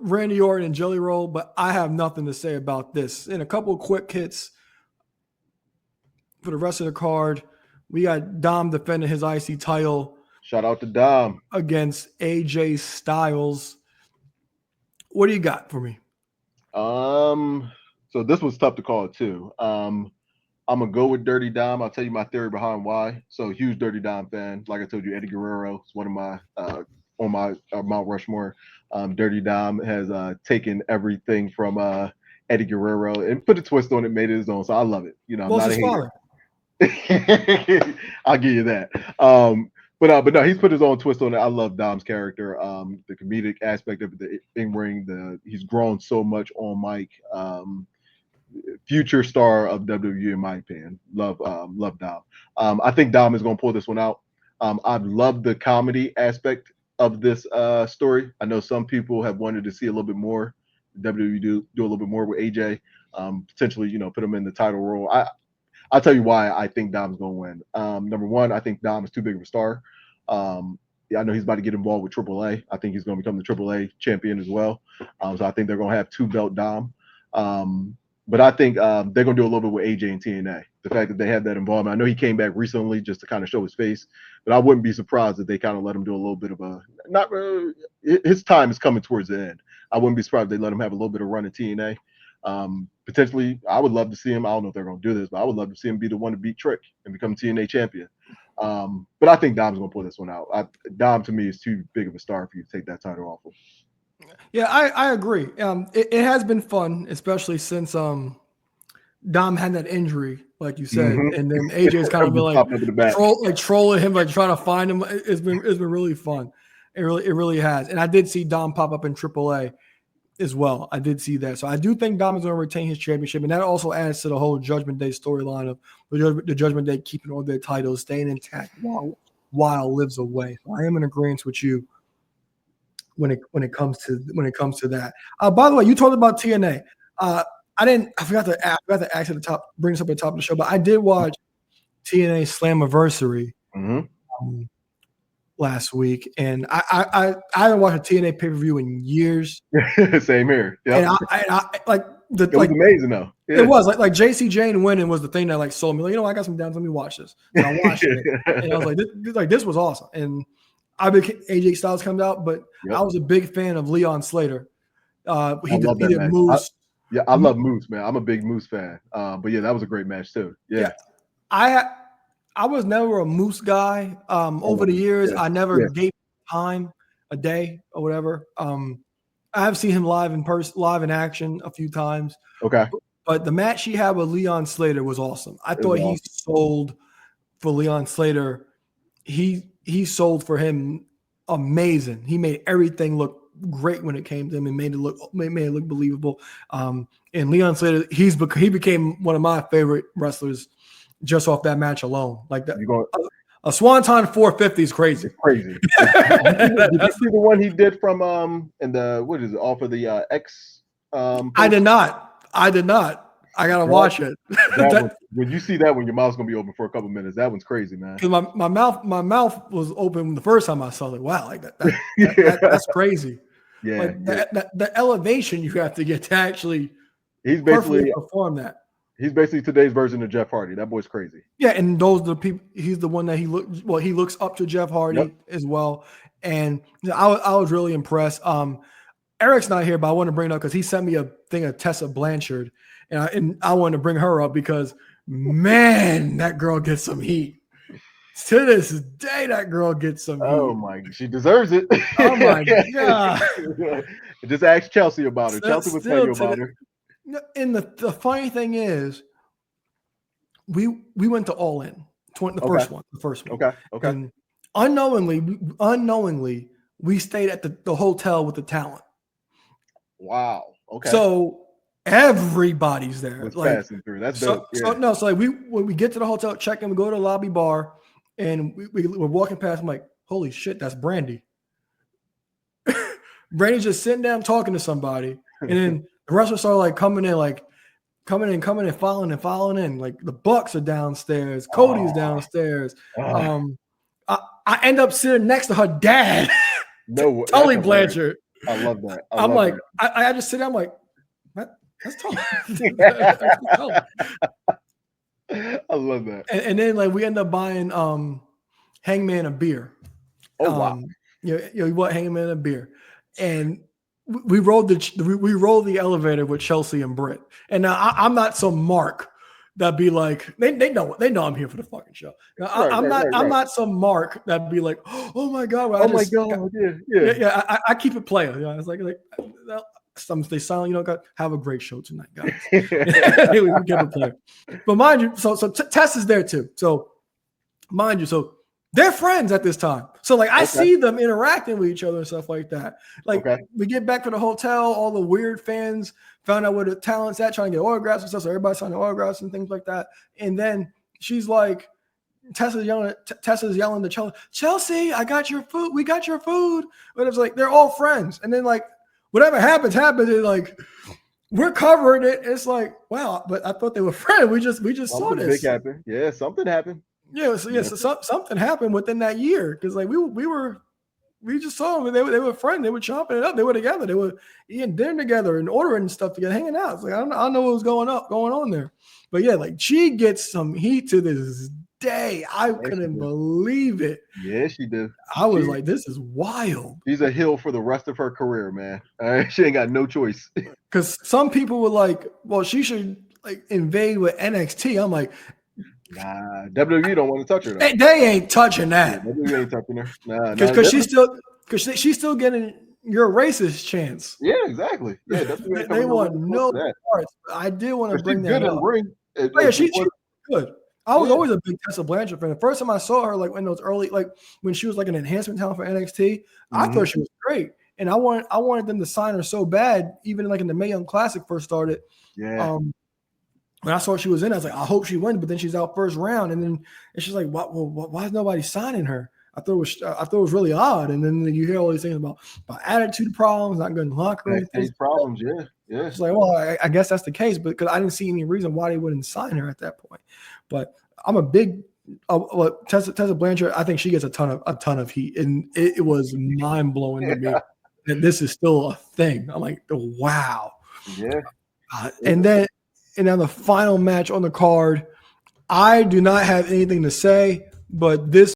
Randy Orton and Jelly Roll, but I have nothing to say about this. In a couple of quick hits for the rest of the card, we got Dom defending his IC title. Shout out to Dom against AJ Styles. What do you got for me? So this was tough to call too. I'm gonna go with Dirty Dom. I'll tell you my theory behind why. So huge Dirty Dom fan. Like I told you, Eddie Guerrero is one of my on my Mount Rushmore. Dirty Dom has taken everything from Eddie Guerrero and put a twist on it, made it his own. So I love it. You know, I'm not a hater. I'll give you that. But no, he's put his own twist on it. I love Dom's character, the comedic aspect of the in-ring. He's grown so much on mic. Future star of WWE, in my opinion. Love Dom. I think Dom is going to pull this one out. I love the comedy aspect of this story. I know some people have wanted to see a little bit more. WWE do a little bit more with AJ. Potentially, put him in the title role. I'll tell you why I think Dom's going to win. Number one, I think Dom is too big of a star. I know he's about to get involved with AAA. I think he's going to become the AAA champion as well. So I think they're going to have 2-belt Dom. But I think they're going to do a little bit with AJ and TNA. The fact that they had that involvement. I know he came back recently just to kind of show his face, but I wouldn't be surprised if they kind of let him do a little bit of his time is coming towards the end. I wouldn't be surprised if they let him have a little bit of run at TNA. Potentially, I would love to see him. I don't know if they're going to do this, but I would love to see him be the one to beat Trick and become TNA champion. But I think Dom's going to pull this one out. Dom, to me, is too big of a star for you to take that title off of. Yeah, I agree. It has been fun, especially since Dom had that injury, like you said, and then AJ's kind of been like trolling him, like trying to find him. It's been really fun. It really has. And I did see Dom pop up in AAA as well. I did see that. So I do think Dom is going to retain his championship, and that also adds to the whole Judgment Day storyline of the Judgment Day keeping all their titles, staying intact while Lives away. So I am in agreement with you when it comes to that. By the way, you talked about TNA. I forgot to ask at the top, bring this up at the top of the show, but I did watch TNA Slammiversary last week, and I haven't watched a TNA pay-per-view in years. Same here. Yep. And I it was amazing though. Yeah. It was like JC Jane winning was the thing that like sold me. Like, I got some downs. Let me watch this. So I watched it, and I was like, this was awesome. And AJ Styles comes out, but I was a big fan of Leon Slater. He defeated Moose. I love Moose, man. I'm a big Moose fan. But yeah, that was a great match too. Yeah. I was never a Moose guy. Over the years, I never gave time a day or whatever. I have seen him live in action a few times. Okay. But the match he had with Leon Slater was awesome. I thought he sold for Leon Slater. He sold for him amazing. He made everything look great when it came to him and made it look believable. And Leon Slater, he became one of my favorite wrestlers just off that match alone. Like that, a Swanton 450 is crazy. It's crazy. Did you see the one he did from off of the X? I did not. I gotta watch it. When you see that one, your mouth's gonna be open for a couple minutes. That one's crazy, man. Because my mouth was open the first time I saw it. Wow, like that's crazy. Yeah, like the elevation you have to get to actually he's basically perform that. He's basically today's version of Jeff Hardy. That boy's crazy. Yeah, and those are the people. He's the one that he looks up to Jeff Hardy as well. And I was really impressed. Eric's not here, but I want to bring it up because he sent me a thing of Tessa Blanchard, and I wanted to bring her up because man, that girl gets some heat. To this day, that girl gets some heat. Oh my, she deserves it. Oh my god! Just ask Chelsea about her. Chelsea will tell you about her. And the funny thing is, we went to All In, the first one. Okay. And unknowingly, we stayed at the hotel with the talent. Wow. Okay. So everybody's there. Passing through. That's dope. So when we get to the hotel, check in, we go to the lobby bar, and we're walking past. I'm like, holy shit, that's Brandy. Brandy's just sitting down talking to somebody, and then the wrestlers are like coming in, following in. Like the Bucks are downstairs, Cody's downstairs. I end up sitting next to her dad, No, Tully Blanchard. I love that. I'm like, I just sit there. I'm like, that's tall. That's tall. I love that. And then like we end up buying Hangman a beer. Oh wow. We bought Hangman a beer, and we rode the elevator with Chelsea and Britt. And now I'm not some mark that'd be like they know I'm here for the fucking show. Now, I'm not some mark that'd be like, oh my god, yeah. I keep it playing. It's like some stay silent. Have a great show tonight, guys. We keep it playing. But mind you, so Tess is there too. So mind you, so they're friends at this time. So like I see them interacting with each other and stuff like that. Like we get back to the hotel, all the weird fans found out where the talent's at, trying to get autographs and stuff. So everybody's signing autographs and things like that. And then she's like, Tessa's yelling to Chelsea, I got your food. We got your food. But it's like they're all friends. And then like whatever happens. And like we're covering it. It's like, wow, but I thought they were friends. We just saw this. Big happened. Yeah, something happened. So something happened within that year because like we just saw them. They were friends. They were chopping it up. They were together. They were eating dinner together and ordering stuff together, hanging out. It's like I don't know what was going on there, but yeah, like she gets some heat to this day. I couldn't believe it. Yeah, she did. I was like, this is wild. She's a heel for the rest of her career, man. She ain't got no choice. Because some people were like, well, she should like invade with NXT. I'm like, nah, WWE don't want to touch her. They ain't touching that. Yeah, WWE ain't touching her. Nah, because she's still getting your racist chance. Yeah, exactly. Yeah, they want no parts. I did want to bring that up. Yeah, she's good. I was always a big Tessa Blanchard fan. The first time I saw her, like when those early, like when she was like an enhancement talent for NXT, I thought she was great, and I wanted them to sign her so bad. Even like in the Mae Young Classic first started. Yeah. When I saw she was in, I was like, I hope she wins. But then she's out first round, and then it's just like, why is nobody signing her? I thought it was really odd. And then you hear all these things about attitude problems, not good in locker room. Problems, yeah. It's like, well, I guess that's the case, but because I didn't see any reason why they wouldn't sign her at that point. But I'm a big Tessa Blanchard. I think she gets a ton of heat, and it was mind blowing to me that this is still a thing. I'm like, wow. Yeah. And then the final match on the card, I do not have anything to say, but this